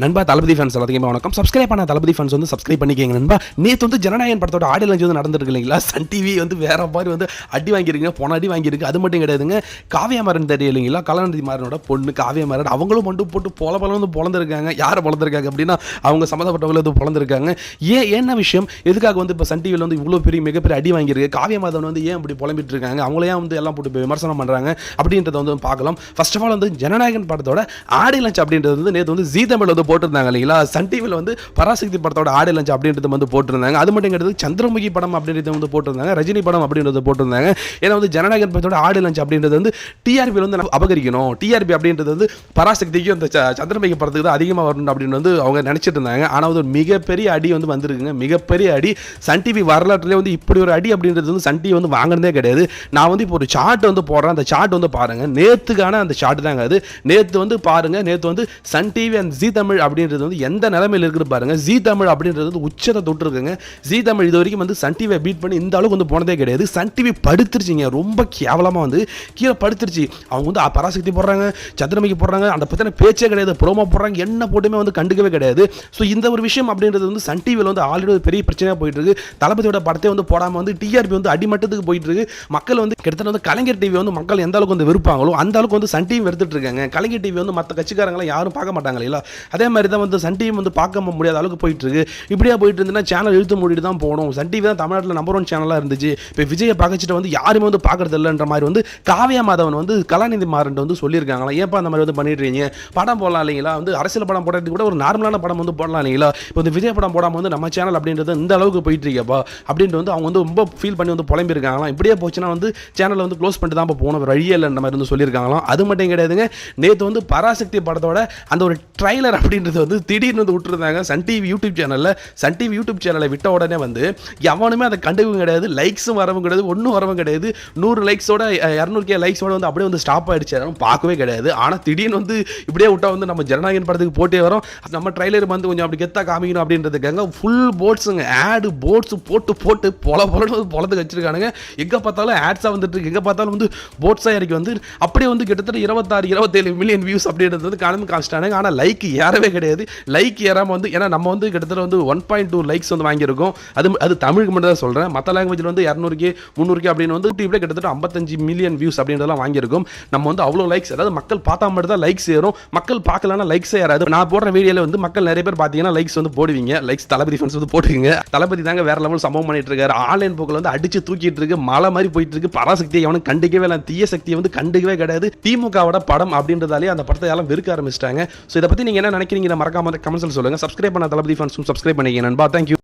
நண்பா தளபதி ஃபேன்ஸ் எல்லாத்துக்குமே வணக்கம். சப்ஸ்கிரைப் பண்ண தளபதி ஃபேன்ஸ் வந்து சப்ஸ்கிரைப் பண்ணிக்கங்க நண்பா. நேற்று வந்து ஜனநாயகன் படத்தோட ஆடியோ லான்ச் வந்து நடந்திருக்கு இல்லைங்களா? சன் டிவி வந்து வேற மாதிரி வந்து அடி வாங்கியிருக்கீங்க, போன அடி வாங்கியிருக்கு. அது மட்டும் கிடையாதுங்க, காவியா மாறன் தெரியும் இல்லைங்களா? கலாநிதி மாறனோட பொண்ணு காவியா மாறன், அவங்களும் மண்டு போட்டு போல வந்து பொழந்திருக்காங்க. யாரை பொழந்திருக்காங்க அப்படின்னா அவங்க சம்மந்தப்பட்டவங்களை வந்து பொழந்திருக்காங்க. என்ன விஷயம், எதுக்காக வந்து இப்போ சன் டிவியில் வந்து இவ்வளோ மிகப்பெரிய அடி வாங்கியிருக்கு? காவியா மாதவன் வந்து ஏன் இப்படி புலம்பிட்டு இருக்காங்க, அவங்களையே வந்து எல்லாம் போட்டு விமர்சனம் பண்ணுறாங்க அப்படின்றத வந்து பார்க்கலாம். ஃபர்ஸ்ட் ஆஃப் ஆல் வந்து ஜனநாயகன் படத்தோட ஆடியோ லான்ச் அப்படின்றது வந்து நேற்று வந்து ஜீ தமிழ் வந்து போட்டிருந்தாங்க இல்லைங்களா? சன் டிவியில் வந்து பராசக்தி படத்தோட ஆடியோ லான்ச் அப்படின்றது வந்து போட்டிருந்தாங்க. அது மட்டும் கிடையாது, சந்திரமுகி படம் அப்படின்றது வந்து போட்டிருந்தாங்க, ரஜினி படம் அப்படின்றது போட்டிருந்தாங்க. ஏன்னா வந்து ஜனநாயகன் படத்தோட ஆடியோ லான்ச் அப்படின்றது வந்து டிஆர்பி வந்து அபகரிக்கணும், டிஆர்பி அப்படின்றது வந்து பராசக்திக்கு அந்த சந்திரமுகி படத்துக்கு தான் அதிகமாக வரணும் அப்படின்னு வந்து அவங்க நினைச்சிட்டு இருந்தாங்க. ஆனால் வந்து மிகப்பெரிய அடி வந்து வந்திருக்குங்க, மிகப்பெரிய அடி. சன் டிவி வரலாற்றிலே வந்து இப்படி ஒரு அடி அப்படின்றது வந்து சன் டிவி வந்து வாங்கினதே கிடையாது. நான் வந்து இப்போ ஒரு சார்ட் வந்து போடுறேன், அந்த சார்ட் வந்து பாருங்க, நேத்துக்கான அந்த சார்ட் தாங்க அது. நேற்று வந்து பாருங்க, நேற்று வந்து சன் டிவி அண்ட் ஜீ தமிழ் அப்படின்றது வந்து எந்த நிலைமையில் இருக்குது பாருங்க. ஜீ தமிழ் அப்படின்றது வந்து உச்சத்தை தொட்டுருக்குங்க. ஜீ தமிழ் இது வரைக்கும் வந்து சன் டிவியை பீட் பண்ணி இந்த அளவுக்கு வந்து போனதே கிடையாது. சன் டிவி படுத்துருச்சிங்க, ரொம்ப கேவலமாக வந்து கீழே படுத்துருச்சு. அவங்க வந்து பராசக்தி போடுறாங்க, சந்திரமுகி போடுறாங்க, அந்த பற்றின பேச்சே கிடையாது, ப்ரோமோ போடுறாங்க, என்ன போட்டுமே வந்து கண்டுக்கவே கிடையாது. ஸோ இந்த ஒரு விஷயம் அப்படின்றது வந்து சன் டிவியில் வந்து ஆல்ரெடி ஒரு பெரிய பிரச்சனையாக போயிட்டு இருக்கு. தளபதியோட படத்தை வந்து போடாமல் வந்து டிஆர்பி வந்து அடிமட்டத்துக்கு போயிட்டு இருக்கு. மக்கள் வந்து கிட்டத்தட்ட வந்து கலைஞர் டிவி வந்து மக்கள் எந்த அளவுக்கு வந்து வெறுப்பாங்களோ அந்த அளவுக்கு வந்து சன் டிவி வெறுத்துட்டு இருக்காங்க. கலைஞர் டிவி வந்து மற்ற கட்சிக்காரங்களை யாரும் பார்க்க மாட்டாங்க இல்லையா? அதே மாதிரி தான் வந்து சன் டிவி வந்து பார்க்க முடியாத அளவுக்கு போயிட்டு இருக்கு. இப்படியா போயிட்டு இருந்துன்னா சேனல் இழுத்து மூடிட்டு தான் போகணும். சன் டிவி தான் தமிழ்நாட்டில் நம்பர் 1 சேனலாக இருந்துச்சு. இப்போ விஜயை பார்க்கச்சிட்டு வந்து யாருமே வந்து பார்க்கறது இல்லைன்ற மாதிரி வந்து காவியா மாதவன் வந்து கலாநிதி மாறன் வந்து சொல்லியிருக்காங்களா, ஏன்ப்பா அந்த மாதிரி வந்து பண்ணிட்டு இருக்கீங்க, படம் போடலாம் இல்லைங்களா? வந்து அரசியல் படம் போடுறது கூட ஒரு நார்மலான படம் வந்து போடலாம் இல்லைங்களா? இப்போ வந்து விஜய் படம் போடாமல் வந்து நம்ம சேனல் அப்படின்றது இந்த அளவுக்கு போயிட்டு இருக்கப்பா அப்படின்ட்டு வந்து அவங்க வந்து ரொம்ப ஃபீல் பண்ணி வந்து புலம்பிருக்காங்களாம். இப்படியே போச்சுன்னா வந்து சேனலை வந்து க்ளோஸ் பண்ணிட்டு தான் போகணும், வழியே இல்லைன்ற மாதிரி வந்து சொல்லியிருக்காங்களாம். அது மட்டும் கிடையாதுங்க, நேற்று வந்து பராசக்தி படத்தோட அந்த ஒரு ட்ரைலர் அப்படின்றது வந்து திடீர்னு வந்து விட்டுருந்தாங்க சன் டிவி யூடியூப் சேனலில். சன் டிவி யூடியூப் சேனலை விட்ட உடனே வந்து எவனுமே அதை கண்டுக்கவும் கிடையாது, லைக்ஸும் வரவும் கிடையாது, ஒன்றும் வரவும் கிடையாது. 100 லைக்ஸோட 200K லைக்ஸோட வந்து அப்படியே வந்து ஸ்டாப் ஆகிடுச்சு, பார்க்கவே கிடையாது. ஆனால் திடீர்னு வந்து இப்படியே விட்டால் வந்து நம்ம ஜனநாயகன் படத்துக்கு போட்டே வரோம், நம்ம ட்ரைலர் வந்து கொஞ்சம் அப்படி கெத்தாக காமிக்கணும் அப்படின்றதுக்காக ஃபுல் போட்ஸுங்க, ஆடு போட்ஸு போட்டு போட்டு பொலத்துக்கு வச்சிருக்கானுங்க. எங்கே பார்த்தாலும் ஆட்ஸாக வந்துட்டு இருக்கு, எங்கே பார்த்தாலும் வந்து போட்ஸாக இறக்கி வந்து அப்படியே வந்து கிட்டத்தட்ட 26-27 மில்லியன் வியூஸ் அப்படின்றது வந்து காமிச்சிட்டானுங்க. ஆனால் லைக் ஏறவே கிடையாது. லைக் ஏறாமல் வந்து, ஏன்னா நம்ம வந்து கிட்டத்தட்ட வந்து 1.2 லைக்ஸ் வந்து வாங்கியிருக்கோம். அது தமிழுக்கு மட்டும் தான் சொல்கிறேன். மற்ற லாங்குவேஜில் வந்து 200K 300K அப்படின்னு வந்து டிவியில் கிட்டத்தட்ட 55 மில்லியன் வியூஸ் அப்படின்றதெல்லாம் வாங்கியிருக்கும். நம்ம வந்து அவ்வளோ லைக்ஸ், அதாவது மக்கள் பார்த்தா மட்டும் தான் லைக்ஸ் ஏறும், மக்கள் பார்க்கலன்னா லைக்ஸே ஏறாது. நான் போடுற வீடியோவில் வந்து மக்கள் நிறைய பேர் பார்த்தீங்கன்னா லைக்ஸ் வந்து போடுவீங்க, லைக்ஸ் தளபதி ஃபேன்ஸ் வந்து போட்டுவீங்க. தளபதி தாங்க வேற லெவல் சம்பவம் பண்ணிட்டு இருக்காரு. ஆன்லைன் போக்கில் வந்து அடிச்சு தூக்கிட்டு இருக்கு, மலை மாதிரி போயிட்டு இருக்கு. பராசக்தியை அவனுக்கு கண்டுக்கவே இல்லை, தீய சக்தியை வந்து கண்டுக்கவே கிடையாது. திமுகவோட படம் அப்படின்றதாலே அந்த படத்தை எல்லாம் வெறுக்க ஆரம்பிச்சிட்டாங்க. ஸோ இதை பற்றி நீங்கள் என்ன நினைக்கிறீங்க, மறக்காம கமெண்ட்ஸில் சொல்லுங்கள். சப்ஸ்கிரைப் பண்ண தளபதி ஃபேன்ஸும் சப்ஸ்கிரைப் பண்ணிக்கங்க நண்பா. தேங்க்யூ.